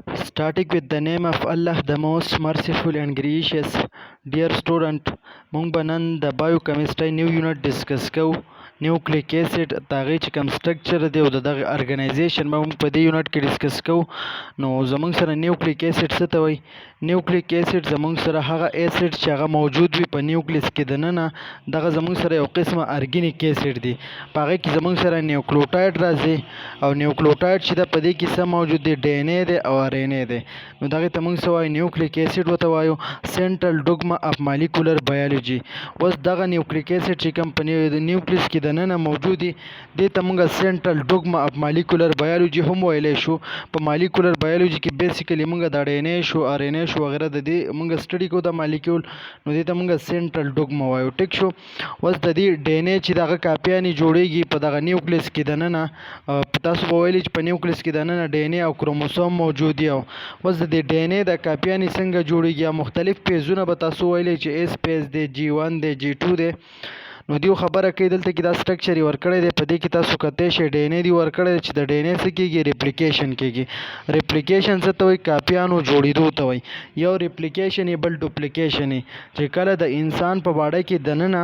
Starting with the name of Allah, the most merciful and gracious. Dear student, مونږ به نن د بایوکیمستري نیو یونټ ډسکس کوو. نیوکلیک ایسید د هغې چې کوم سټرکچر دی او د دغه ارګنایزیشن به مونږ په دې یونټ کې ډسکس کوو. نو زمونږ سره نیوکلیک ایسید څه ته وایي؟ نیوکلیک ایسید زمونږ سره هغه ایسید چې هغه موجود وي په نیوکلیس کې دننه، دغه زمونږ سره یو قسمه ارګینیک ایسید دی. په هغې کې زمونږ سره نیوکلیوټاید راځي او نیوکلیوټاید چې ده په دې کې څه موجود دی؟ ډي ان اے دی او ار ان اے دی. نو دغې ته مونږ څه وایو؟ نیوکلیک ایسید ورته وایو، سینټرل ډوګما اف مالیکولر بایولوژي. اوس دغه نیوکلیک ایسید چې کوم په نیوکلیس کې دننه موجود دی، دې ته مونږ سینټرل ډوګما اف مالیکولر بایولوژي هم ویلی شو. په مالیکولر بایولوژي کې بیسیکلی مونږ د ډي ان اے شو، ار ان اے شو وغیره د دې مونږ سټډي کوو د مالیکول، نو دې ته مونږ سینټرل ډوګما وایو. ټیک شو. اوس د دې ډي ان اے چې دغه کاپیانې جوړیږي په دغه نیوکلیس کې دننه، تاسو به ویلي چې په نیوکلیس کې دننه ډي ان اے او کروموسوم موجود دي. اوس د دې ډي ان اے د کاپیانې څنګه جوړیږي؟ مختلف پیزونه به تاسو ویلي چې ایس پیز دی، جی 1 دی، جی 2 دی. نو دیو خبره کوي دلته کې دا سټرکچر یې ورکړی دی، په دې کې تاسو کتلی شئ ډي ان اے دی ورکړی دی چې د ډي ان اے څه کېږي؟ ریپلیکیشن کېږي. ریپلیکیشن څه ته وایي؟ کاپیانو جوړېدو ته وایي. یو ریپلیکیشن یې، بل ډوپلیکیشن یې. چې کله د انسان په باډۍ کې دننه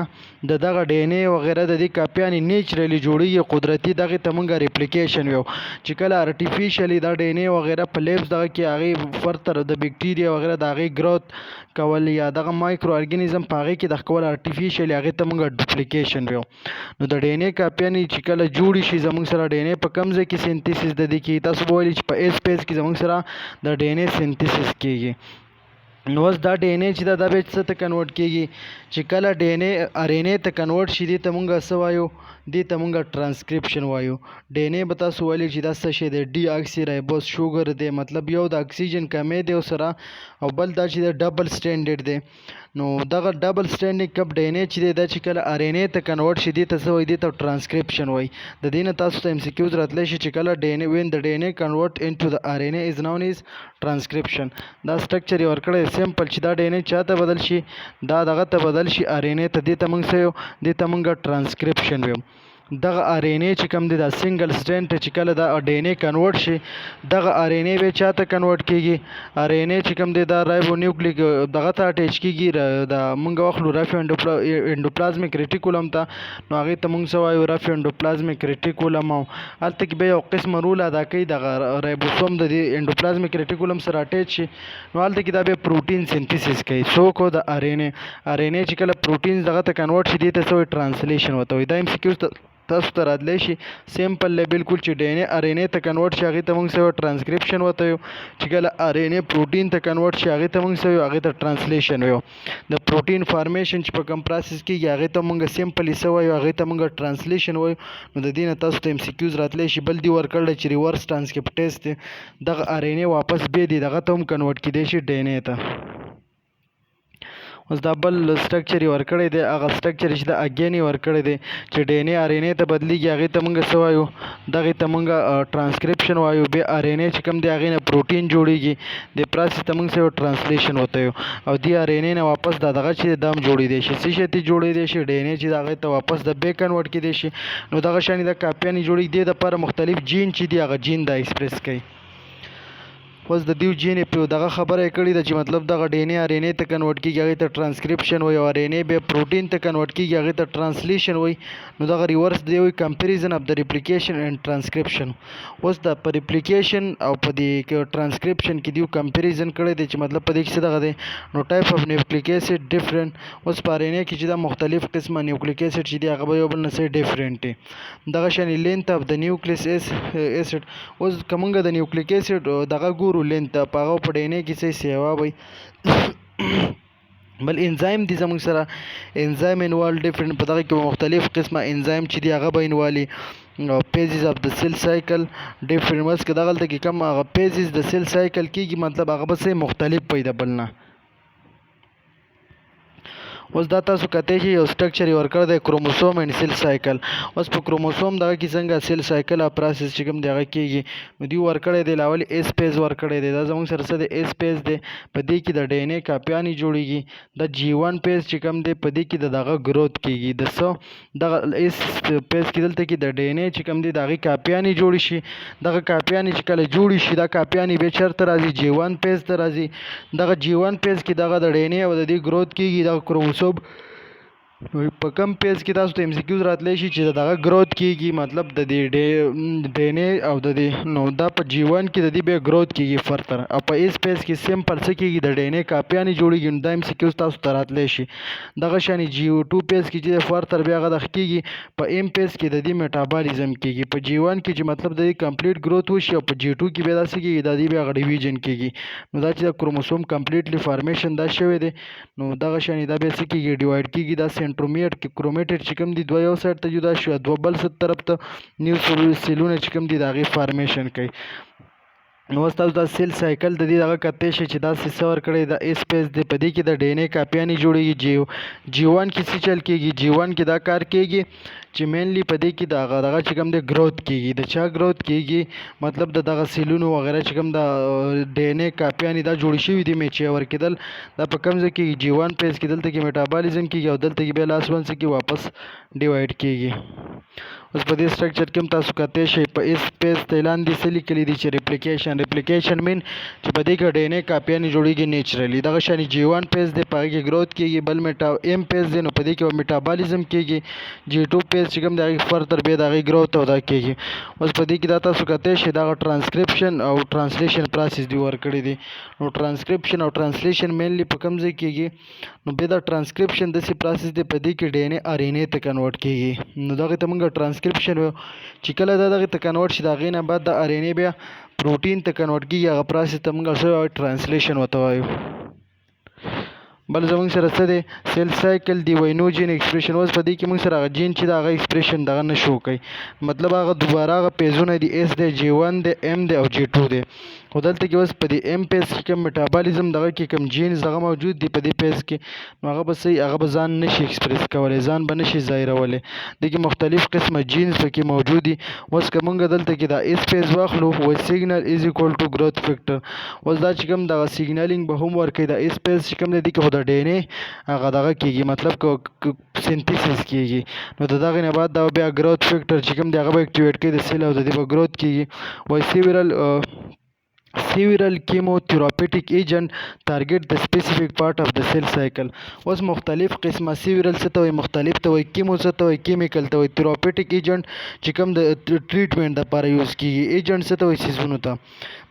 د دغه ډي ان اے وغیره د دې کاپیانې نیچرلی جوړېږي قدرتي، دغې ته موږ ریپلیکیشن ویو. چې کله ارټیفیشلی دا ډي ان اے وغیره په لیبس دغه کې هغې فرتر د بیکټیریا وغیره د هغې ګروت کول یا دغه مایکرو ارګانیزم په هغې کې د کول ارټیفیشلی، هغې ته موږ ډوپلیکیشن ویو. نو د ډي ان اے کاپیانې چې کله جوړې شي زموږ سره ډي ان اے په کوم ځای کې سینتیسس د دې کېږي؟ تاسو به ویلي چې په ایس پیز کې زموږ سره د ډي ان اے سینتیسس کېږي. نو اوس دا ډي ان اے چې دا بیا څه ته کنورټ کېږي؟ چې کله ډي ان اے ار ان اے ته کنورټ شي، دې ته موږ څه وایو؟ دې ته موږ ټرانسکریپشن وایو. ډي ان اے به تاسو ویلي چې دا څه شی دی؟ ډي اکسي رایبوز شوګر دی. مطلب یو د اکسیجن کمی دی سره، او بل دا چې د ډبل سټینډرډ دی. نو دغه ډبل سټینډرډ کپ ډي ان اے چې دی دا چې کله ار ان اے ته کنورټ شي، دې ته څه وایي؟ دې ته ټرانسکریپشن وایي. د دې نه تاسو ته ام سی کیوز راتلی شي چې کله ډي ان اے وین د ډي ان اے کنورټ انټو د ار ان اے از نون ایز ټرانسکریپشن. دا سټرکچر یې ورکړی سمپل چې دا ډي ان اے چاته بدل شي؟ دا دغه ته بدل شي، ار ان اے ته. دې ته موږ څه ویو؟ دې ته موږ ټرانسکریپشن ویو. دغه ار ان اے چې کوم دی دا سنگل سټرینډ ته چې کله دا ډي ان اے کنورټ شي، دغه ار ان اے بیا چاته کنورټ کېږي؟ ار ان اے چې کوم دی دا رایبو نیوکلیک دغه ته اټیچ کېږي، دا موږ واخلو رف انډوپلازمیک ریټیکولم ته. نو هغې ته موږ څه وایو؟ رف انډوپلازمیک ریټیکولم. او هلته کې بیا یو قسمه رول ادا کوي، دغه رایبوسوم د دې انډوپلازمیک ریټیکولم سره اټیچ شي، نو هلته کې دا بیا پروټین سینتیسس کوي. څوک؟ د ار ان اے. ار ان اے چې کله پروټین دغه ته کنورټ شي، دې ته څه وایي؟ ټرانسلیشن ورته وایي. دا ام سی کیوز تاسو ته راتلی شي سمپل دی بالکل، چې ډي ان اے ار ان اے ته کنورټ شي، هغې ته موږ څه وایو؟ ټرانسکریپشن ورته وایو. چې کله ار ان اے پروټین ته کنورټ شي، هغې ته موږ څه وایو؟ هغې ته ټرانسلیشن وایو. د پروټین فارمیشن چې په کوم پروسس کېږي، هغې ته موږ سمپلی څه وایو؟ هغې ته موږ ټرانسلیشن وایو. نو د دې نه تاسو ته ام سی کیوز راتلی شي. بل دې ورکړی چې ریورس ټرانسکریپټیز دی، دغه ار ان اے واپس بیا دی دغه ته هم کنورټ کېدی شي ډي ان اے ته. اوس دا بل سټرکچر یې ورکړی دی، هغه سټرکچر چې د اګین یې ورکړی دی چې ډي ان اے ار ان اے ته بدلېږي، هغې ته موږ څه وایو؟ دغې ته موږ ټرانسکریپشن وایو. بیا ار ان اے چې کوم دی هغې نه پروټین جوړېږي، دې پروسس ته موږ څه وایو؟ ټرانسلیشن ورته وایو. او دې ار ان اے نه واپس دا دغه چې دا هم جوړېدی شي. څه شی ته جوړېدی شي؟ ډي ان اے چې د هغې ته واپس د بیا کنورټ کېدی شي. نو دغه شانې د کاپیانې جوړېږي. دې دپاره مختلف جین چې دي هغه جین دا ایکسپریس کوي. اوس د دیو جین په دغه خبره یې کړې ده چې مطلب دغه ډي ان اے ار ان اے ته کنورټ کېږي، هغې ته ټرانسکریپشن وایي. او ار ان اے بیا پروټین ته کنورټ کېږي، هغې ته ټرانسلیشن وایي. نو دغه ریورس دی وایي کمپیریزن اف د ریپلیکیشن اینډ ټرانسکریپشن. اوس د په ریپلیکیشن او په دې ټرانسکریپشن کې دیو کمپیریزن کړی دی چې مطلب په دې کې څه دغه دی؟ نو ټایپ اف نیوکلیک ایسید ډفرنٹ. اوس په ار ان اے کې چې دا مختلف قسمه نیوکلیک ایسید چې دی هغه به یو بل نه څه ډفرنټ دی. دغه شانې لینث اف د نیوکلیس ایسید. اوس که موږ د نیوکلیک ایسید دغه ګورو لینث په هغه په ډي ان اے کې څه سیوا وایي. بل انزایم دي زموږ سره، انزایم انوالو ډفرنٹ. په دغه کې مختلف قسمه انزایم چې دي هغه به انوالي. پیجز اف د سیل سایکل ډفرنٹ. بس که دغلته کې کوم هغه پیجز د سیل سایکل کېږي، مطلب هغه به څه مختلف وي د بل نه. اوس دا تاسو کته شي یو سټرکچر یې ورکړی دی کروموسوم اینډ سیل سایکل. اوس په کروموسوم دغه کې څنګه سیل سایکل پروسس چې کوم دی هغه کېږي نو دوی ورکړی دی لاول ایس پیز ورکړی دی. دا زموږ سره څه دی ایس پیز دی، په دې کې د ډي ان اے کاپیانې جوړېږي. د جی ون پیز چې کوم دی په دې کې د دغه گروث کېږي. د څه دغه ایس پیز کې دلته کې د ډي ان اے چې کوم دی د هغې کاپیانې جوړې شي. دغه کاپیانې چې کله جوړې شي دا کاپیانې بیا چېرته راځي جی ون پیز ته راځي. دغه جی ون پیز کې دغه د ډي ان اے او د دې گروث کېږي. دغه کروموسوم په کم پیز کې تاسو ته MCQs راتلی شي چې دغه گروث کېږي، مطلب د دې ډي ان اے او د دې نو دا په جی ون کې د دې بیا گروث کېږي فرتر. او په ایس پیز کې سیمپل څه کېږي د ډي ان اے کاپیانې جوړېږي. نو دا MCQs تاسو ته راتلی شي. دغه شانې جی ټو پیز کې چې فرتر بیا هغه دغه کېږي. په ایم پیز کې د دې میټابالیزم کېږي. په جی ون کې چې مطلب د دې کمپلیټ گروث وشي او په جی ټو کې بیا داسې کېږي د دې بیا هغه ډیویژن کېږي. نو دا چې د کروموسوم کمپلیټلی فارمیشن دا شوی دی نو دغه شانې دا بیا څه کېږي ډیوایډ کېږي. دا سینټرومیټ کې کرومیټډ چې کوم دي دوه یو سایډ ته جدا شي، دوه بل طرف ته نیو سیلونه چې کوم دي د هغې فارمیشن کوي. نو اوس تاسو دا سیل سایکل د دې دغه کتی شي چې دا څه ورکړی د ایس پیز دی. په دې کې د ډي ان اے کاپیانې جوړېږي. جی ون کې څه چل کېږي، جی ون کې دا کار کېږي چې مینلی په دې کې دغه چې کوم دی گروث کېږي. د چا گروث کېږي مطلب د دغه سیلونو وغیره چې کوم د ډي ان اے کاپیانې دا جوړې شوي دي میچور کېدل دا په کوم ځای کې جی ون پیز کې دلته کې میټابالیزم کېږي او دلته کې بیا لاس ون څه کې واپس ډیوایډ کېږي. اوس په دې سټرکچر کې هم تاسو کتی شئ په ایس پیز ته لاندې څه لیکلي دي چې ریپلیکیشن مین چې په دې کې ډي ان اے کاپیانې جوړېږي نیچرلی. دغه شانې جی ون پیز دی په هغې کې گروث کېږي. بل ایم پیز دی نو په دې کې میټابالیزم کېږي. جی ټو پیز چې کوم د هغې فرتر بیا د هغې گروث او دا کېږي. اوس په دې کې دا تاسو کتی شئ دغه ټرانسکرپشن او ټرانسلیشن پروسس دوی ورکړی دی. نو ټرانسکرپشن او ټرانسلیشن مینلی په کوم ځای کېږي نو بیا دا ټرانسکرپشن داسې پروسس دی په دې کې ډي ان اے آر ان اے ته کنورټ کېږي. نو دغې ته موږ ټرانسکرپشن وایو. چې کله دا دغې ته کنورټ شي د هغې نه بعد د آر ان اے بیا پروټین ته کنورټ کېږي. هغه پروسس ته موږ څه وایو ټرانسلیشن ورته وایو. بل زموږ سره څه دی سیل سایکل دی وایي نو جین ایکسپریشن. اوس په دې کې موږ سره هغه جین چې د هغه ایکسپریشن دغه نه شو کوي، مطلب هغه دوباره هغه پیزونه دي ایس دی جی ون دی ایم دی او جی ټو دی. خو دلته کې اوس په دې ایم پیز کې کوم میټابالیزم دغه کې کوم جینز دغه موجود دي په دې پیز کې نو هغه به صحیح هغه به ځان نشي ایکسپریس کولی، ځان به نشي ظاهرولی. دې کې مختلف قسمه جینز پکې موجود دي. اوس که موږ دلته کې دا ایس پیز واخلو و سیګنل از ایکول ټو گروث فیکټر. اوس دا چې کوم دغه سیګنلینګ به هم ورکوي د ایس پیز چې کوم دی دې کې خو د ډي ان اے هغه دغه کېږي مطلب سینتیسس کېږي. نو د دغې نه بعد دا بیا گروث فیکټر چې کوم دی هغه به اکټیویټ کوي د سیل او د دې به گروث کېږي. وایي several chemotherapeutic agent target the specific part of the cell cycle. اوس مختلف قسمه several څه ته وایي مختلف ته وایي، کیمو څه ته وایي کیمیکل ته وایي، تھراپیوټیک ایجنټ چې کوم د ټریټمنټ دپاره یوز کېږي. ایجنټ څه ته وایي څیزونو ته.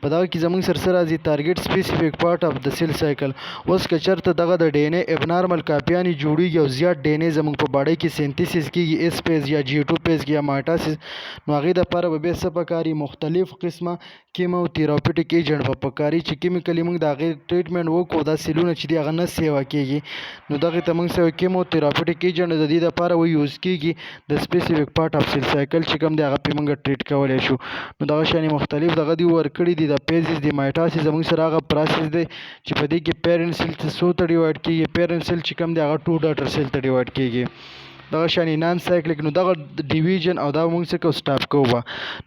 په دغه کې زموږ سره څه راځي ټارګیټ سپیسیفیک پارټ اف د سیل سایکل. اوس که چېرته دغه د ډي ان اے ابنارمل کاپیانې جوړېږي او زیات ډي ان اے زموږ په باډۍ کې سینتیسس کېږي ایس پیز یا جی ټو پیز کې یا مایټاسس نو هغې دپاره به بیا څه پکاري مختلف قسمه کیمو تھراپیوټیک ایجنټ به پکاري چې کیمیکلي موږ د هغې ټریټمنټ وکړو دا سیلونه چې دي هغه نه سیوه کېږي. نو دغې ته موږ څه وایو کیمو تھراپیوټیک ایجنټ د دې دپاره یوز کېږي د سپیسیفیک پارټ اف سیل سایکل چې کوم دی هغه پرې موږ ټریټ کولی شو. نو دغه شانې مختلف دغه دي ورکړي دي د پیزز د مایټاسس زموږ سره هغه پروسس دی چې په دې کې پیرنټ سیل څو ته ډیوایډ کېږي، پیرنټ سیل چې کوم دی هغه ټو ډاټر سیل ته ډیوایډ کېږي. دغه شانې نان سایکلیک نو دغه ډیویژن او دا موږ څه کوو سټاپ کوو به.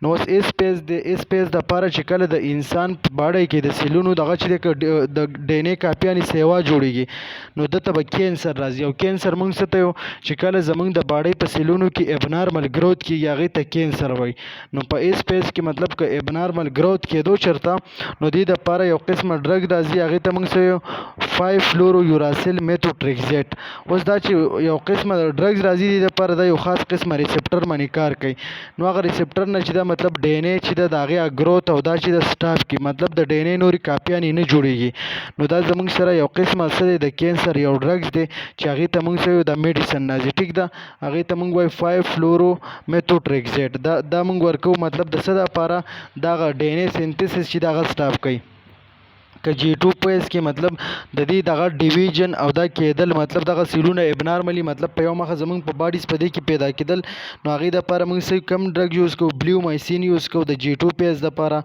نو اوس ایس پیز دی ایس پیز دپاره چې کله د انسان په باډۍ کې د سیلونو دغه چې دی د ډي ان اے کاپیانې سیوا جوړېږي نو دته به کینسر راځي. او کینسر موږ څه ته یو چې کله زموږ د باډۍ په سیلونو کې ابنارمل گروث کېږي هغې ته کینسر وایي. نو په ایس پیز کې مطلب که ابنارمل گروث کېدو چېرته نو دې دپاره یو قسمه ډرګ راځي هغې ته موږ څه یو 5 فلورو یوراسیل میتوټریکزیټ. اوس دا چې یو قسمه ډرګز راځي دې دپاره دا یو خاص قسمه ریسپټر باندې کار کوي. نو هغه ریسپټر نه چې دا مطلب ډي ان اے چې ده د هغې گروث او دا چې د سټاپ کړي مطلب د ډي ان اے نورې کاپیانې نه جوړېږي. نو دا زموږ سره یو قسمه څه دی د کینسر یو ډرګز دی چې هغې ته موږ څه وایو د میډیسن راځي ټیک ده هغې ته موږ وایو 5 فلورو میتوټریکزیټ. دا موږ ورکوو مطلب د څه دپاره دغه ډي ان اے سینتیسس چې د هغه سټاپ کوي. که جی 2 پیس کې مطلب د دې دغه ډیویژن او دا کېدل مطلب دغه سیلونه ابنارملی مطلب په یو مخه زمونږ په باډیز په دې کې پیدا کېدل، نو هغې دپاره موږ کم ډرګ یوز کوو، بلیومایسین یوز کوو د جی 2 پیس دپاره.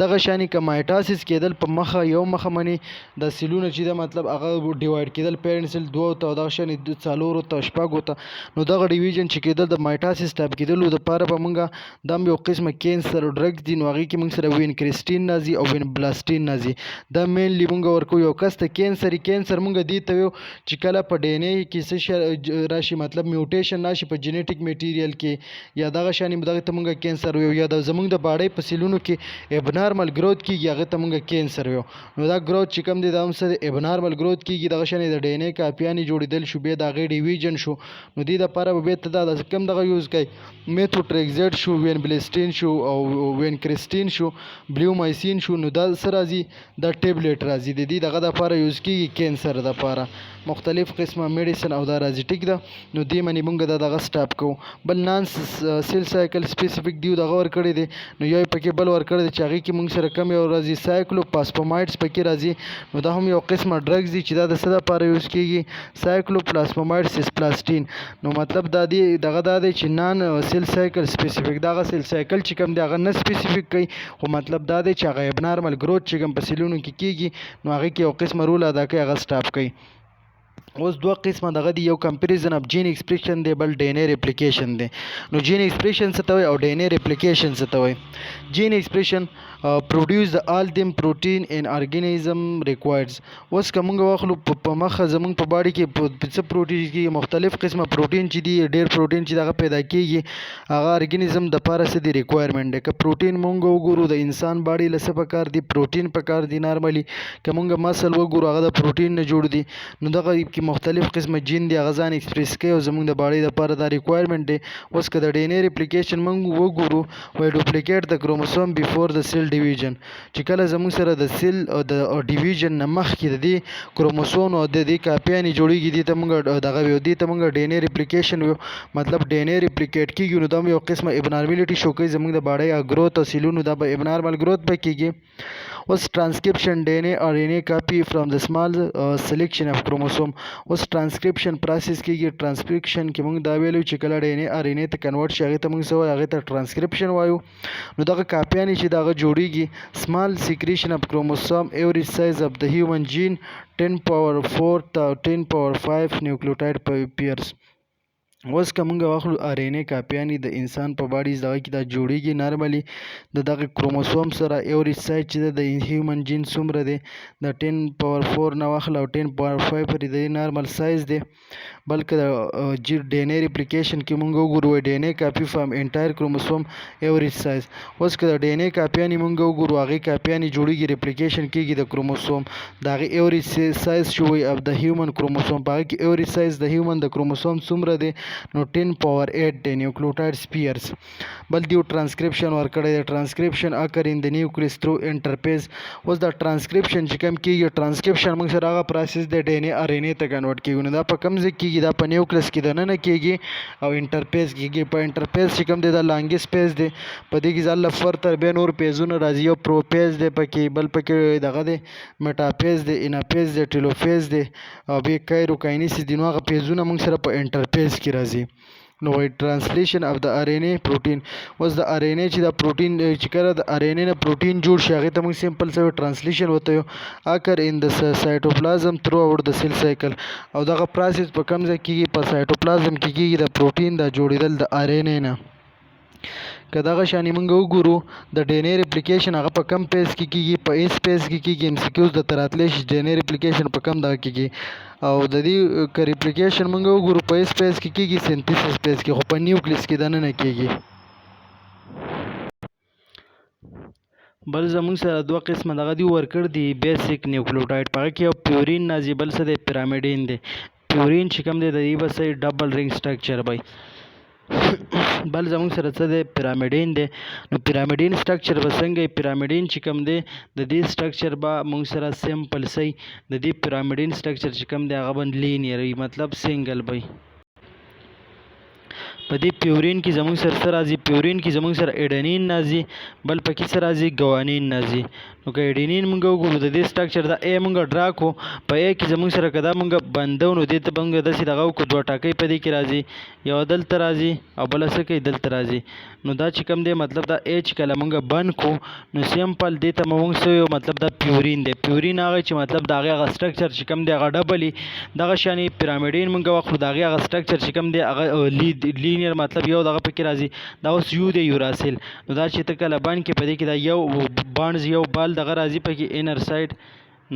دغه شانې که مایټاسیس کېدل په مخه یو مخه باندې د سیلونه چې ده مطلب هغه ډیوایډ کېدل پیرنټ سیل دوو ته او دغه شانې څلورو ته شپږو ته، نو دغه ډیویژن چې کېدل د مایټاسیس ټایپ کېدلو دپاره به موږ دا هم یو قسمه کینسر ډرګ دي، نو هغې کې موږ سره وینکریسټین راځي او وینبلاستین راځي. دا مینلی مونږ ورکو یو کس ته کینسر مونږ دې ته ویو چې کله په ډي ان اے کې څه شی راشي مطلب میوټیشن راشي په جینیټیک میټیریل کې یا دغه شانې دغه ته مونږ کینسر ویو، یا د زمونږ د باډۍ په سیلونو کې ابنارمل گروث کېږي هغه ته مونږ کینسر ویو. نو دا گروث چې کوم دی دا هم څه ابنارمل گروث کېږي، دغه شانې د ډي ان اے کاپیانې جوړېدل شو، بیا د هغې ډیویژن شو، نو دې دپاره به بېرته دا کم دغه یوز کوي میتوټریکزیډ شو، وینبلیسټین شو او وینکریسټین شو، بلیومایسین شو، نو دا څه راځي دا ټیبلیټ راځي د دې دغه دپاره یوز کېږي کینسر دپاره. مختلف قسمه میډیسن او دا راځي ټیک ده، نو دې باندې مونږ دا دغه سټاپ کوو. بل نان سیل سایکل سپیسیفیک دیو دغه ورکړی دی، نو یو یې پکې بل ورکړی دی چې هغې کې مونږ سره کم یو راځي سایکلوپلاسمومایډز پکې راځي، نو دا هم یو قسمه ډرګز دي چې دا د څه دپاره یوز کېږي سایکلوپلاسمومایډ سیسپلاستین. نو مطلب دا دی دغه دا دی چې نان سیل سایکل سپیسیفیک دغه سیل سایکل چې کوم دی هغه نه سپیسیفیک کوي، خو مطلب دا دی چې هغه ابنارمل گروث چې کوم په سیلونو کې کېږي نو هغې کې یو قسمه رول ادا کوي هغه سټاپ کوي. اوس دوه قسمه دغه دی، یو کمپیریزن اف جین ایکسپریشن دی، بل ډي ان اے ریپلیکیشن دی. نو جین ایکسپریشن څه ته وایي او ډي ان اے ریپلیکیشن څه ته وایي؟ جین ایکسپریشن پروډیوس د آل دیم پروټین ان ارګانیزم ریکوایرز. اوس که موږ واخلو په مخه زموږ په باډي کې څه پروټین کېږي، مختلف قسمه پروټین چې دي، ډېر پروټین چې دغه پیدا کېږي هغه ارګانیزم دپاره څه دی ریکوایرمنټ دی. که پروټین موږ وګورو د انسان باډي له څه پکار دي، پروټین پکار دي نارملي. که موږ مسل وګورو هغه د پروټین نه جوړ دي، نو دغه کې مختلف قسمه جین دي هغه ځان ایکسپریس کوي او زموږ د باډۍ دپاره دا ریکوایرمنټ دی. اوس که د ډي ان اے ریپلیکیشن موږ وګورو وایي ډوپلیکیټ د کروموسوم بیفور د سیل ډیویژن، چې کله زموږ سره د سیل د ډیویژن نه مخکې د دې کروموسوم او د دې کاپیانې جوړېږي، دې ته موږ دغه ویو، دې ته موږ ډي ان اے ریپلیکیشن ویو. مطلب ډي ان اے ریپلیکیټ کېږي نو دا هم یو قسمه ابنارملټي شو کوي زموږ د باډۍ ګروث او سیلونو دا به ابنارمل ګروث به کېږي. اوس ټرانسکرپشن ډي ان اے اور ان اے کاپي فرام د سمال سلیکشن اف کروموسوم. اوس ټرانسکرپشن پروسس کېږي، ټرانسکرپشن کې موږ دا ویلو چې کله ډي ان اے اور ان اے ته کنورټ شي هغې ته موږ څه وایو، هغې ته ټرانسکرپشن وایو. نو دغه کاپیانې چې دغه جوړېږي سمال سیکریشن اف کروموسوم ایوری سایز اف د هیومن جین 10^4 ته 10^5 نیوکلیوټاید پیئرز. اوس که موږ واخلو ار ان اے کاپیانې د انسان په باډي دغه کې دا جوړېږي نارملي د دغه کروموسوم سره ایوری سایز چې د هیومن جین څومره دی د 10^4 نه واخله او 10^5 پورې د نارمل سایز دی. بلکې د ډي ان اے ریپلیکیشن کې موږ وګورو ډي ان اے کاپي فرام انټایر کروموسوم ایوریج سایز. اوس که د ډي ان اے کاپیانې موږ وګورو هغې کاپیانې جوړېږي ریپلیکیشن کېږي د کروموسوم د هغې ایوریج سایز شو وایي اف د هیومن کروموسوم، په هغې کې ایوریج سایز د هیومن د کروموسوم څومره دی نو 10^8 دی نیوکلیوټاید پیئرز. بل دیو ټرانسکرپشن ورکړی دی، ټرانسکرپشن اکر ان د نیوکلیس تھرو انټرپیز. اوس دا ټرانسکرپشن چې کوم کېږي، ټرانسکرپشن موږ سره هغه پروسس دی ډي ان اے ار ان اے ته کنورټ کېږي، نو دا په کوم ځای کې کېږي، دا په نیوکلیس کې دننه کېږي او انټرپیز کېږي. په انټرپیز چې کوم دی دا لانګیس پیز دی، په دې کې ځان له فرتر بیا نور پیزونه راځي، یو پروپیز دی پکې، بل پکې دغه دی میټاپیز دی، اناپیز دی، ټیلوفیز دی او بیا کایروکاینیسیس دی، نو هغه پیزونه موږ سره په انټرپیز کې راځي. نو وایي ټرانسلیشن اف د ار ان اے پروټین. اوس د ار ان اے چې دا پروټین چې کله د ار ان اے نه پروټین جوړ شي هغې ته موږ سمپل څه ټرانسلیشن ورته وایو اکر ان د سایټوپلازم تھرو اوټ د سیل سایکل. او دغه پروسس په کوم ځای کېږي، په سایټوپلازم کې کېږي د پروټین د جوړېدل د ار ان اے نه. که دغه شانې موږ وګورو د ډي ان اے ریپلیکیشن هغه په کم پیز کې کېږي، په ایس پیز کې کېږي. ام سی کیوز درته راتلی شي ډي ان اے ریپلیکیشن په کم دغه کې کېږي، او د دې که ریپلیکیشن موږ وګورو په ایس پیز کې کېږي، سینتیسس پیز کې، خو په نیوکلیس کې دننه کېږي. بل زموږ سره دوه قسمه دغه دي ورکړ دي بیسیک نیوکلیوټاید، په هغه کې یو پیورین راځي، بل څه دی پیرامیډین دی. پیورین چې کوم دی د دې به څه ډبل رنګ سټرکچر وایي. بل زموږ سره څه دی پیرامیډین دی. نو پیرامیډین سټرکچر به څنګه وي، پیرامیډین چې کوم دی د دې سټرکچر به موږ سره سمپل سی د دې پیرامیډین سټرکچر چې کوم دی هغه به لینیر وي، مطلب سنګل وي. په دې پیورین کې زموږ سره څه راځي، پیورین کې زموږ سره ایډنین راځي، بل پکې څه راځي ګوانین راځي. نو که اډینین مونږ وګورو د دې سټرکچر دا ا مونږ ډرا کو په ا کې زموږ سره که دا مونږ بندو نو دې ته مونږ داسې دغه وکړو دوه ټاکۍ په دې کې راځي یوه دلته راځي او بله څه کوي دلته راځي نو دا چې کوم دی مطلب دا ا چې کله مونږ بند کو نو سمپل دې ته مونږ څه ویو مطلب دا پیورین دی پیورین هغه چې مطلب د هغې هغه سټرکچر چې کوم دی هغه ډبل وي دغه شانې پیرامډین مونږ واخلو د هغې هغه سټرکچر چې کوم دی هغه لینیر مطلب یو دغه پکې راځي دا اوس یو دی یوراسیل نو دا چې ته کله بند کې په دې کې دا یو بانډز یو بال دغه راځي پکې انر سایډ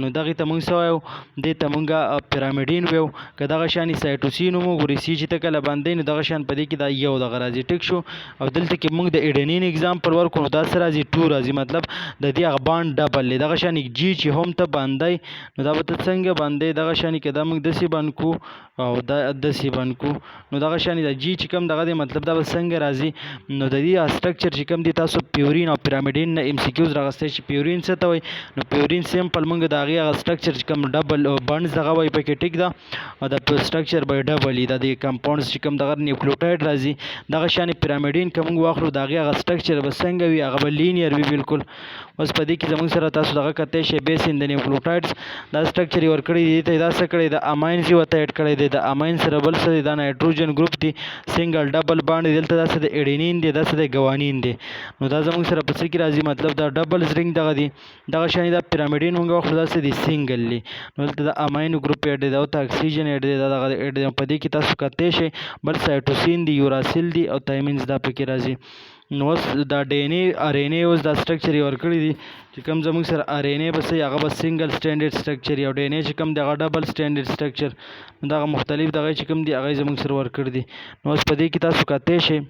نو دغې ته مونږ څه وایو دې ته مونږ پیرامډین ویو که دغه شانې سایټوسین هم وګورې سی چې ته کله باندې نو دغه شان په دې کې دا یو دغه راځي ټیک شو او دلته کې مونږ د اډینین اگزامپل ورکړو نو دا څه راځي 2 راځي مطلب د دې هغه بانډ ډبل دی دغه شانې جي چې هم ته باندی نو دا به ته څنګه باندی دغه شانې که دا مونږ داسې بند کو او دا داسې بند کو نو دغه شانې د جي چې کوم دغه دی مطلب دا به څنګه راځي نو د دې سټرکچر چې کوم دی تاسو پیورین او پیرامډین نه ام سی کیوز راغستی چې پیورین څه ته وایي نو پیورین سمپل مونږ د هغې هغه سټرکچر چې کوم ډبل بنډز دغه وایي پکې ټیک ده او د سټرکچر به ډبل وي د دې کمپاونډز چې کوم دغه نیوکلیوټاید راځي دغه شانې پیرامډین که مونږ واخلو د هغې هغه سټرکچر به څنګه وي هغه به لینیر وي بالکل اوس په دې کې زموږ سره تاسو دغه کتی شئ بیس ان د نیوکلیوټایډز دا سټرکچر یې ورکړی دی ته دا څه کړی د اماینز یې ورته ایډ کړی دی د اماین سره بل څه دی دا نایټروجن ګروپ دی سنګل ډبل بانډ دی دلته دا څه د اډینین دی دا څه د ګوانین دی نو دا زموږ سره په څه کې راځي مطلب دا ډبل رنګ دغه دی دغه شانې دا پیرامډین مونږ واخلو دا څه دی سنګللی نو دلته د اماینو ګروپ ایډ دی دا ورته اکسیجن ایډ دی دا دغه ایډ دی په دې کې تاسو کتی شئ بل سایټوسین دی یوراسیل دی او تایمینز دا پکې راځي نو اوس دا ډي ان اے ار ان اے اوس دا سټرکچر یې ورکړی دی چې کوم زموږ سره ار ان اے به څه هغه به سنګل سټینډرډ سټرکچر او ډي ان اے چې کوم دی هغه ډبل سټینډرډ سټرکچر دغه مختلف دغه چې کوم دی هغه زموږ سره ورکړی دی نو اوس په دې کې تاسو کتی شئ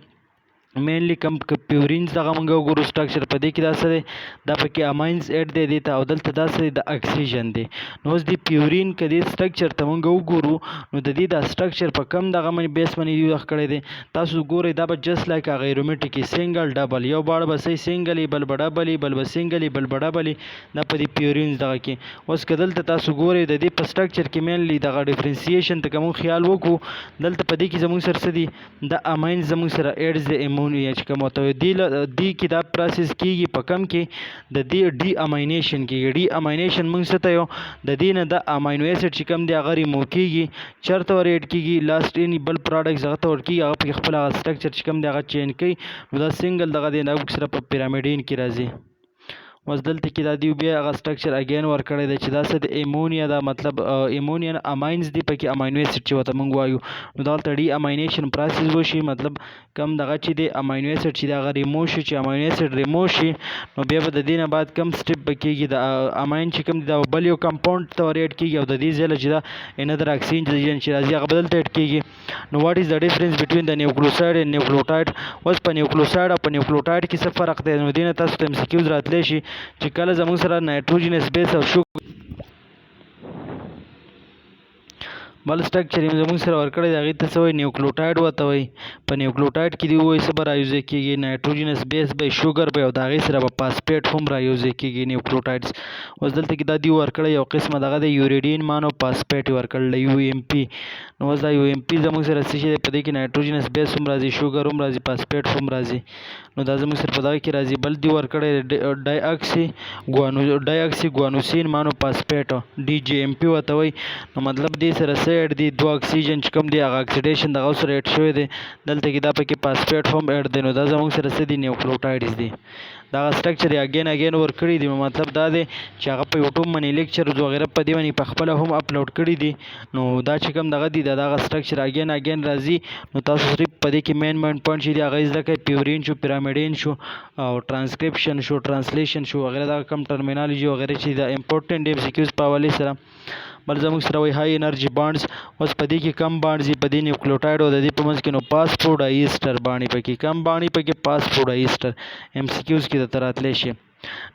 مینلی کم پیورینز دغه مونږ وګورو سټرکچر په دې کې دا څه دی دا پکې اماینز ایډ دی دې ته او دلته دا څه دی د اکسیجن دی نو اوس د پیورین که دې سټرکچر ته مونږ وګورو نو د دې دا سټرکچر په کم دغه باندې بیس باندې یوز کړی دی تاسو ګورئ دا به جست لایک هغه ایرومیټیک سنګل ډبل یو باړه به صحیح سنګل بل به ډبل بل به سنګل بل به ډبل دا په دې پیورینز دغه کې اوس که دلته تاسو ګورئ د دې په سټرکچر کې مینلی دغه ډیفرنسیشن ته که مونږ خیال وکړو دلته په دې کې زموږ سره څه دي د اماینز زموږ سره ایډز د امونیا چې کوم ورته دې کې دا پروسس کیږي په کم کې د دې ډي اماینیشن کیږي ډي اماینیشن موږ څه ته یو د دې نه د اماینو اسید چې کوم دی هغه ریموو کیږي چېرته ور ایډ کیږي لاست ان بل پروډکټس هغه ته ورکیږي هغه پکې خپل هغه سټرکچر چې کوم دی هغه چینج کوي نو دا سنګل دغه دی دا سره په پیرامډین کې راځي اوس دلته کې دا دی بیا هغه سټرکچر اگین ورکړی دی چې دا څه د ایمونیا دا مطلب ایمونیا اماینز دی پکې اماینو اسید چې ورته موږ وایو نو دلته ډي اماینیشن پروسس وشي مطلب کم دغه چې دی اماینو اسید چې د هغه ریموو شي چې اماینو اسید ریموو شي نو بیا به د دې نه بعد کم سټپ به کېږي د اماین چې کوم دی دا بل یو کمپاونډ ته ور ایډ کېږي او د دې ځای له چې دا انادر اکسیجن چې راځي هغه به دلته ایډ کېږي نو واټ از د ډفرنس بټوین د نیوکلیوسایډ اینډ نیوکلیوټایډ اوس په نیوکلیوسایډ او په نیوکلیوټایډ کې څه فرق دی نو دې نه تاسو ته ام سی کیوز راتلی شي چې کله زموږ سره نایټروجنس بیس او شوګر بل سټرکچر یې زموږ سره ورکړی دی هغې ته څه وایي نیوکلیوټایډ ورته وایي په نیوکلیوټایډ کې دې ووایي څه به رایوځای کېږي نایټروجنس بیس به شوګر به او د هغې سره به فاسفیټ هم رایوځای کېږي نیوکلیوټایډس اوس دلته کې دا دې ورکړی یو قسمه دغه دی یوریډین مانو فاسفیټ یې ورکړی یو ایم پي نو اوس دا یو ایم پي زموږ سره څه شی دی په دې کې نایټروجنس بیس هم راځي شوګر هم راځي فاسفیټ هم راځي نو دا زموږ سره په دغه کې راځي بل دې ورکړی ډای اکسي ګوانوسین مانو فاسفیټ ډي جي ایم پي ورته وایي نو مطلب دې سره څه ایډ دي دوه اکسیجن چې کوم دی هغه اکسیډیشن دغه سره ایډ شوی دی دلته کې دا پکې فاسفیټ هم ایډ دی نو دا زموږ سره څه دي نیوکلیوټایډز دي دغه سټرکچر یې اګین ورکړي دي مطلب دا دی چې هغه په یوټیوب باندې لیکچرز وغیره په دې باندې په خپله هم اپلوډ کړي دي نو دا چې کوم دغه دي دغه سټرکچر اګین راځي نو تاسو صرف په دې کې مین پوینټ چې دي هغه یې زده کړئ پیورین شو پیرامډین شو او ټرانسکرپشن شو ټرانسلیشن شو وغیره دا کم ټرمینالوجي وغیره چې دا امپورټنټ ام سی کیوز په حوالې سره بل زموږ سره وایي های انرژي بانډز اوس په دې کې کم بانډز په دې نیوکلیوټایډ او د دې په منځ کې نو فاسفوډایسټر باندې پکې کم باندې پکې فاسفوډایسټر ام سی کیوز کې درته راتلی شي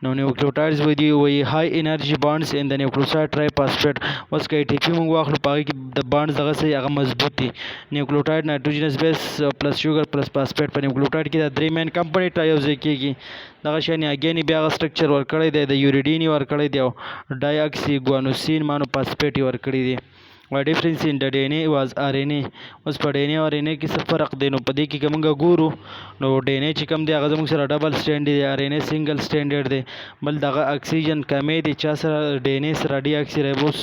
نو نیوکلیوټایډز وایي های انرژي بانډز ان د نیوکلیوسایډ ټرای فاسفیټ اوس که ای ټي پي موږ واخلو په هغې کې د بانډز دغه څه هغه مضبوط دي نیوکلیوټایډ نایټروجنس بیس پلس شوګر پلس فاسفیټ په نیوکلیوټایډ کې دا درې مین کمپونیټ رایوځای کېږي دغه شیان یې اګین بیا هغه سټرکچر ورکړی دی د یوریډین یې ورکړی دی او ډای اکسي ګوانوسین مانو فاسفیټ یې ورکړي دي what difference in the DNA was RNA. اوس په DNA او RNA کې څه فرق دی؟ نو په دې کې که موږ ګورو نو DNA چې کوم دی هغه زموږ سره ډبل سټینډ دی، RNA سنگل سټینډرډ دی. بل دغه اکسیجن کمی دی چا سره؟ DNA سره ډي اکسي رایبوس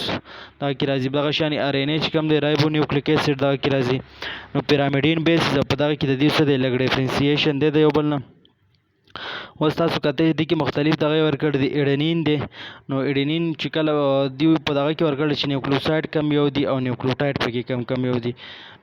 دغه کې راځي. دغه شان RNA چې کوم دی رایبو نیوکلیک اسید دغه کې راځي. نو پیرامډین بیس په دغه کې د دې څه دی؟ لږ ډیفرنسیشن دی د یو بل نه. اوس تاسو کته دي کې مختلف دغه ورکړ دي اډینین دی. نو اډینین چې کله دی په دغه کې ورکړل چې نیوکلیوساید کم یو دی او نیوکلیوټاید پکې کم یو دی.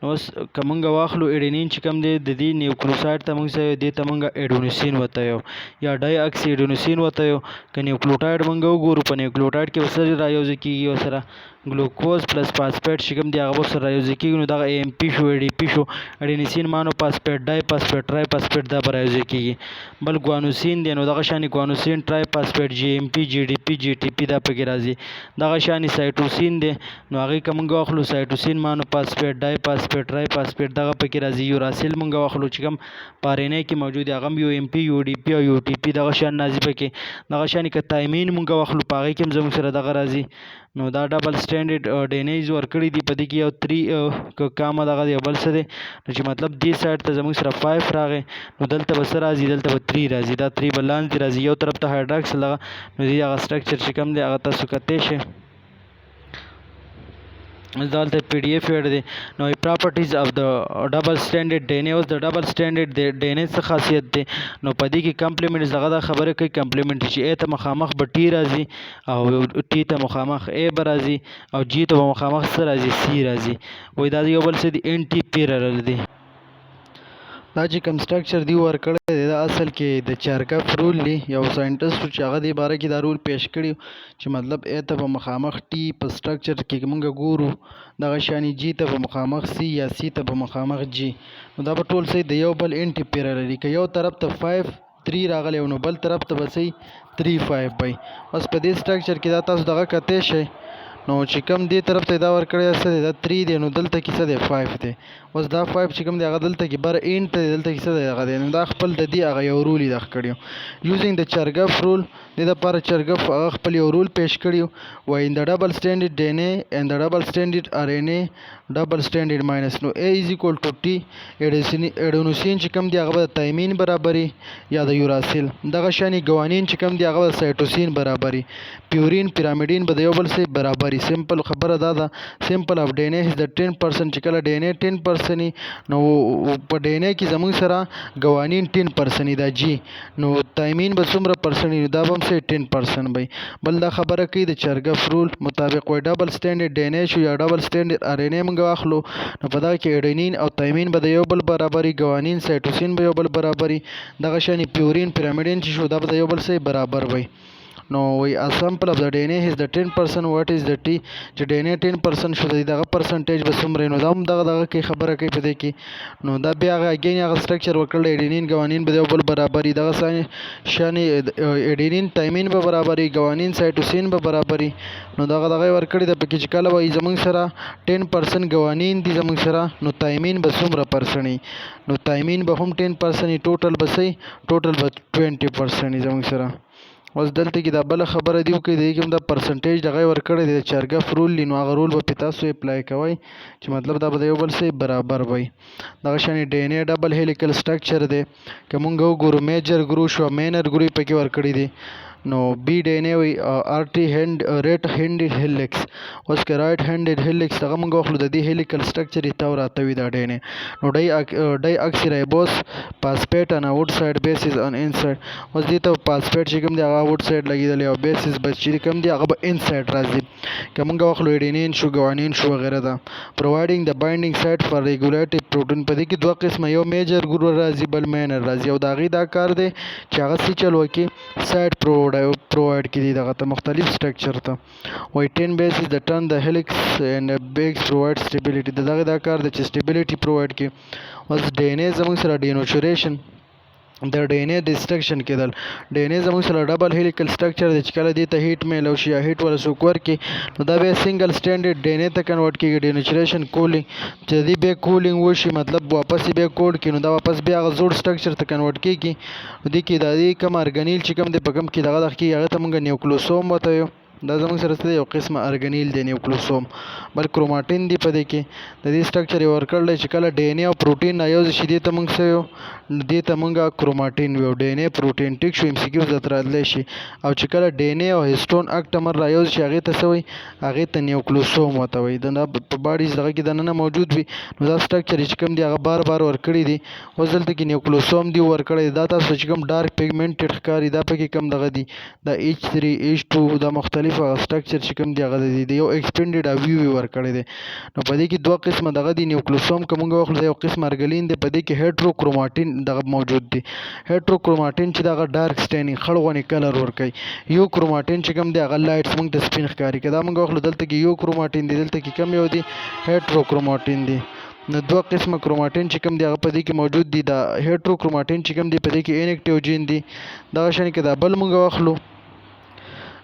نو اوس که موږ واخلو اډینین چې کم دی د دې نیوکلیوساید ته موږ څه دی ته موږ اډونوسین وته یو یا ډای اکسي اډونوسین وته یو. که نیوکلیوټاید موږ وګورو په نیوکلیوټاید کې وسره رايوځي کیږي وسره ګلوکوز پلس فاسفیټ چې کوم دی هغه سره رايوځي کیږي. نو دغه AMP شو ADP شو اډینوسین مانو فاسفیټ ډای فاسفیټ ټرای فاسفیټ دا رايوځي کیږي. بل ګوانوسین دی نو دغه شان ګوانوسین ټرای فاسفیټ GMP GDP GTP دا پکې راځي. دغه شان سایټوسین دی نو هغه کوم واخلو سایټوسین مانو فاسفیټ ډای فاسفیټ ټرای فاسفیټ دغه پکې راځي. یوراسیل موږ واخلو چې کوم پارینه کې موجود هغه UMP UDP او UTP دغه شان راځي پکې. دغه شان ک تایمین موږ واخلو پاغه کې زموږ سره دغه راځي. نو دا ډبل سټینډرډ ډینیز ورکړي دي په دې کې یو 3 کامه دغه دی بل څه دی نو چې مطلب دې سایډ ته زموږ سره 5 راغی نو دلته به څه راځي؟ دلته به 3 راځي. دا 3 به لاندې راځي یو طرف ته هایدراکس لغه. نو دې هغه سټرکچر چې کوم دی هغه تاسو کتلی شئ. دلته PDF ایډ دی. نو پراپرټیز اف د ډبل سټینډرډ DNA. اوس د ډبل سټینډرډ DNA څه خاصیت دی؟ نو په دې کې کمپلیمنټس دغه دا خبره کوي کمپلیمنټ چې A ته مخامخ به T راځي او T ته مخامخ A به راځي او G ته مخامخ څه راځي؟ C راځي. وای دا یو بل څه دی انټي پیرل دی. دا چې کوم سټرکچر دی ورکړی دی دا اصل کې د چارګاف رول دی. یو ساينټیسټ چې هغه د باره کې دا رول پیش کړی چې مطلب A ته په مخامخ T په سټرکچر کې موږ ګورو دغه شانی G ته په مخامخ C یا C ته په مخامخ G. نو دا په ټول څه د یو بل انټي پیرل دی. که یو طرف ته 5 3 راغلی نو بل طرف ته به څه 3 5 وي. اوس په دې سټرکچر کې دا تاسو دغه کتی شئ نو چې کوم دې طرف ته دا ورکړی څه دی دا 3 دی نو دلته کې څه دی 5 دی. اوس دا 5 چې کوم دی هغه دلته کې بر اینډ ته دلته کې څه دی هغه دی. نو دا خپل د دې هغه یو رول دغه کړی یوزینګ د چرګف رول. دې دپاره چرګف هغه خپل یو رول پیش کړی وایي ان د ډبل سټینډرډ DNA and the double standard RNA double standard minus نو A is equal to T اډونوسین چې کوم دی هغه به تایمین برابري یا د یوراسیل. دغه شانی ګوانین چې کوم دی هغه به سایټوسین برابري. پیورین پیرامډین به د یو بل سره برابري. سمپل خبره دا ده سمپل اف DNA is the 10% چې کله DNA 10% نو په DNA کې زموږ سره ګوانین 10% دا G نو تایمین به څومره پرسنټ دا به هم 10% وي. بل دا خبره کوي د چرګف رول مطابق وای ډبل سټینډرډ DNA شو یا ډبل سټینډرډ RNA موږ واخلو نو په دا کې اډینین او تایمین به د یو بل برابري ګوانین سایټوسین به یو بل برابري. دغه شانی پیورین پیرامډین چې شو دا به د یو بل سره برابر وي. نو وی a sample of the DNA is the 10% what is the T چې DNA 10% شو دغه پرسنټیج به څومره نو دا هم دغه کې خبره کوي په دې کې. نو دا بیا هغه اگین هغه سټرکچر ورکړل اډینین ګوانین به یو بل برابري. دغه شانی اډینین تایمین به برابري ګوانین سایټوسین به برابري. نو دغه ورکړی د پکې چې کله وای زمونږ سره 10% ګوانین دي زمونږ سره نو تایمین به څومره پرسنټ نو تایمین به هم 10% ټوټل به سي ټوټل به 20% زمونږ سره. اوس دلته کې دا بل خبره دی کې د کوم دا پرسنټیج دغه ورکړی دی چرګف رول نو هغه رول به تاسو اپلای کوئ چې مطلب دا به یو بل سره برابر وي. دغه شانی DNA ډبل هیلیکل سټرکچر دی که مونږ وګورو میجر ګروپ او مینر ګروپ پکې ورکړی دی. نو B DNA وي RT هند ریټ هند هیلیکس. اوس که رائټ هند هیلیکس دغه مونږ واخلو د دې هیلیکل سټرکچر یې تاو راته وي دا DNA. نو ډای اکسي رایبوس فاسفیټ ان آوټ سایډ بیسز ان ان سایډ. اوس دې ته فاسفیټ چې کوم دی هغه آوټ سایډ لګیدلی او بیسز بس چې کوم دی هغه به ان سایډ راځي. که مونږ واخلو اډینین شو ګوانین شو وغیره ده پرووایډینګ د بایندینګ سایټ فار ریګولیټیو پروټین. په دې کې دوه قسمه یو میجر ګروپ راځي بل مینر راځي او د هغې دا کار دی چې هغه څه چل وکړي سایټ پرووایډ کړي دغه ته مختلف سټرکچر ته وای 10 بیسز د ټرن د هیلیکس اینډ بیکس پرووایډ سټیبلیټي. دغه دا کار دی چې سټیبلیټي پرووایډ کړي. اوس DNA زموږ سره ډینوچوریشن د DNA ډسټرکشن کېدل. DNA زموږ سره ډبل هیلیکل سټرکچر دی چې کله دې ته هیټ میلو شي یا هیټ ولا څوک ورکړي نو دا بیا سنګل سټینډرډ DNA ته کنورټ کېږي. ډینوچوریشن کولینګ چې دې بیا کولینګ وشي مطلب واپس یې بیا کوډ کړي نو دا واپس بیا هغه زوړ سټرکچر ته کنورټ کېږي. نو دې کې د دې کوم ارګانیل چې کوم دی په کوم کې دغه کې هغه ته موږ نیوکلیوسوم وته یو دا زموږ سره څه دی یو قسمه ارګنیل دی نیوکلوسوم بل کروماټین دی په دې کې د دې سټرکچر یې ورکړی دی چې کله ډي ان اے او پروټین نه یو ځای شي دې ته موږ څه وایو دې ته موږ کروماټین وایو ډي ان اے پروټین ټیک شو ام سی کیو درته راتلی شي او چې کله ډي ان اے او هیسټون اکټمر را یو ځای شي هغې ته څه وایي هغې ته نیوکلوسوم ورته وایي دا په باډیز دغه کې دننه موجود وي نو دا سټرکچر چې کوم دی هغه بار بار ورکړي دي اوس دلته کې نیوکلوسوم دی ورکړی دا تاسو چې کوم ډارک پیګمنټډ ښکاري دا پکې کم دغه دي دا H3 H2 دا مختلف سټرکچر چې کوم دی هغه د یو ایکسپینډډ او وی ورکړی دی نو په دې کې دوه قسمه دغه دی نیوکلوسوم که موږ واخلو یو قسم ارګلین دی په دې کې هیټروکروماټین دغه موجود دی هیټروکروماټین چې دغه ډارک سټینینګ خړ غونې کلر ورکوي یو کروماټین چې کوم دی هغه لایټس موږ ته سپین ښکاري که دا موږ واخلو دلته کې یو کروماټین دی دلته کې کم یو دی هیټروکروماټین دی نو دوه قسمه کروماټین چې کوم دی هغه په دې کې موجود دي دا هیټروکروماټین چې کوم دی په دې کې انیکټیو جین دی دغه شان کې دا بل موږ واخلو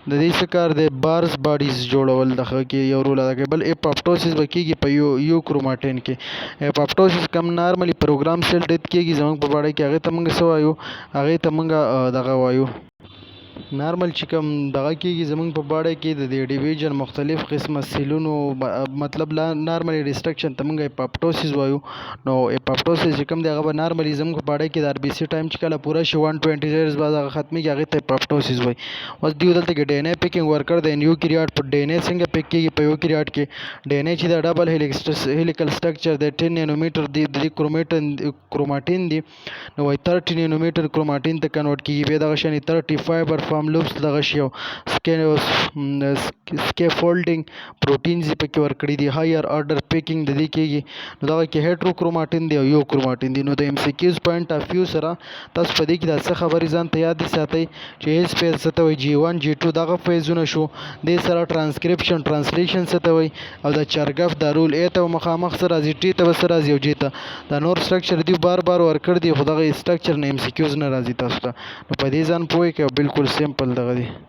د دې څه کار دی بارز باډیز جوړول دغه کې یو رول ادا کوي بل اپاپټوسس به کېږي په یو کروماټین کې اپاپټوسس کم نارملی پروګرام سیل ډیت کېږي زموږ په باړه کې هغې ته موږ څه وایو هغې ته موږ دغه وایو نارمل چې کوم دغه کېږي زموږ په باړه کې د دې ډیویژن مختلف قسمه سیلونو مطلب نارملی ډسټرکشن ته موږ اپاپټوسس وایو نو اپاپټوسس چې کوم دی هغه به نارملی زموږ په باړه کې د آر بي سي ټایم چې کله پوره شي 120 ایئرز بعد هغه ختمېږي هغې ته اپاپټوسس وایي اوس دوی دلته کې ډي ان اے پیکینګ ورکړی دی یوکریاټ په ډي ان اے څنګه پیک کېږي په یوکریاټ کې ډي ان اے چې د ډبل هیلیکل سټرکچر دی 10 نینومیټر دی د دې کروماټین دی نو وایي 30 نینومیټر کروماټین ته کنورټ کېږي بیا دغه شانې 30 فایبر فارم لوپس دغه شی او سکیفولډینګ پروټینز یې پکې ورکړي دي هایر آرډر پیکینګ د دې کېږي نو دغه کې هیټروکروماټین دی او یو کروماټین دی نو د ایم سی کیوز پوینټ اف ویو سره تاسو په دې کې دا څه خبرې ځان ته یاد ساتئ چې ایس فیز څه ته وایي G1 G2 دغه فیزونه شو دې سره ټرانسکریپشن ټرانسلیشن څه ته وایي او د چرګف دا رول ای ته مخامخ څه راځي ټي ته به څه راځي او جې ته دا نور سټرکچر دی بار بار ورکړ دي خو دغه سټرکچر نه ایم سی کیوز نه راځي تاسو ته نو په دې ځان پوهئ که بالکل سمپل دغه دی